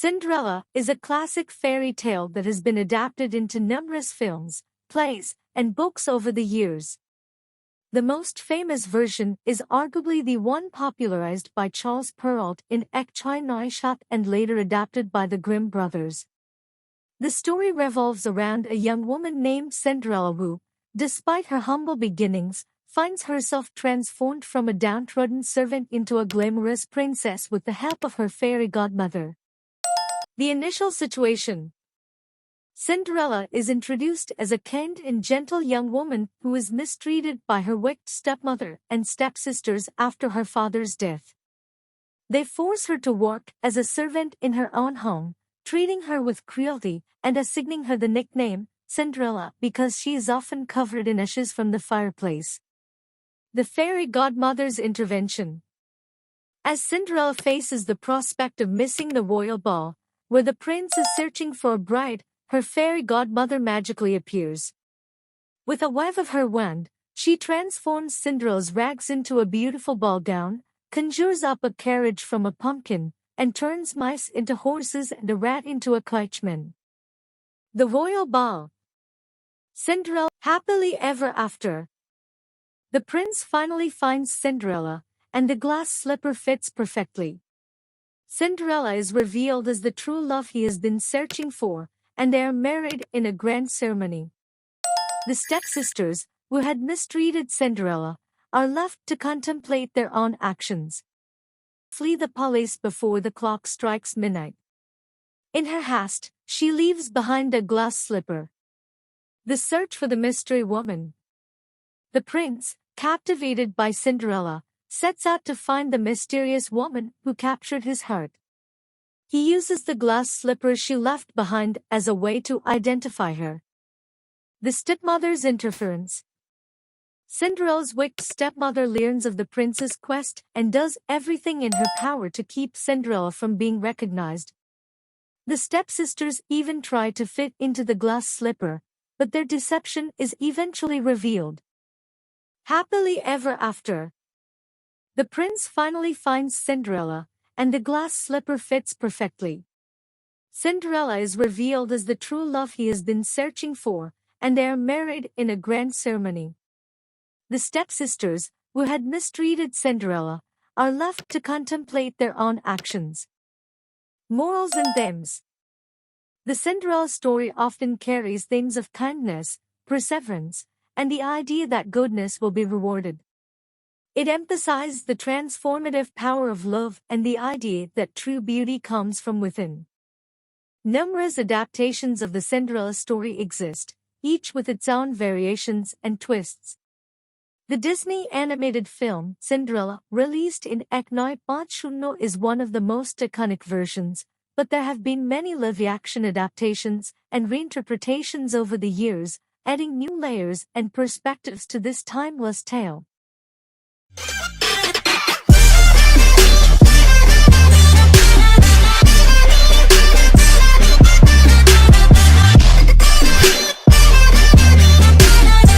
Cinderella is a classic fairy tale that has been adapted into numerous films, plays, and books over the years. The most famous version is arguably the one popularized by Charles Perrault in Ek Chai Neustadt and later adapted by the Grimm brothers. The story revolves around a young woman named Cinderella who, despite her humble beginnings, finds herself transformed from a downtrodden servant into a glamorous princess with the help of her fairy godmother. The initial situation. Cinderella is introduced as a kind and gentle young woman who is mistreated by her wicked stepmother and stepsisters after her father's death. They force her to work as a servant in her own home, treating her with cruelty and assigning her the nickname Cinderella because she is often covered in ashes from the fireplace. The fairy godmother's intervention. As Cinderella faces the prospect of missing the royal ball, where the prince is searching for a bride, her fairy godmother magically appears. With a wave of her wand, she transforms Cinderella's rags into a beautiful ball gown, conjures up a carriage from a pumpkin, and turns mice into horses and a rat into a coachman. The royal ball. Cinderella, happily ever after. The prince finally finds Cinderella, and the glass slipper fits perfectly. Cinderella is revealed as the true love he has been searching for, and they are married in a grand ceremony. The stepsisters, who had mistreated Cinderella, are left to contemplate their own actions. Flee the palace before the clock strikes midnight. In her haste, she leaves behind a glass slipper. The search for the mystery woman. The prince, captivated by Cinderella, sets out to find the mysterious woman who captured his heart. He uses the glass slipper she left behind as a way to identify her. The stepmother's interference. Cinderella's wicked stepmother learns of the prince's quest and does everything in her power to keep Cinderella from being recognized. The stepsisters even try to fit into the glass slipper, but their deception is eventually revealed. Happily ever after. The prince finally finds Cinderella, and the glass slipper fits perfectly. Cinderella is revealed as the true love he has been searching for, and they are married in a grand ceremony. The stepsisters, who had mistreated Cinderella, are left to contemplate their own actions. Morals and themes. The Cinderella story often carries themes of kindness, perseverance, and the idea that goodness will be rewarded. It emphasizes the transformative power of love and the idea that true beauty comes from within. Numerous adaptations of the Cinderella story exist, each with its own variations and twists. The Disney animated film Cinderella, released in 1980, is one of the most iconic versions, but there have been many live-action adaptations and reinterpretations over the years, adding new layers and perspectives to this timeless tale.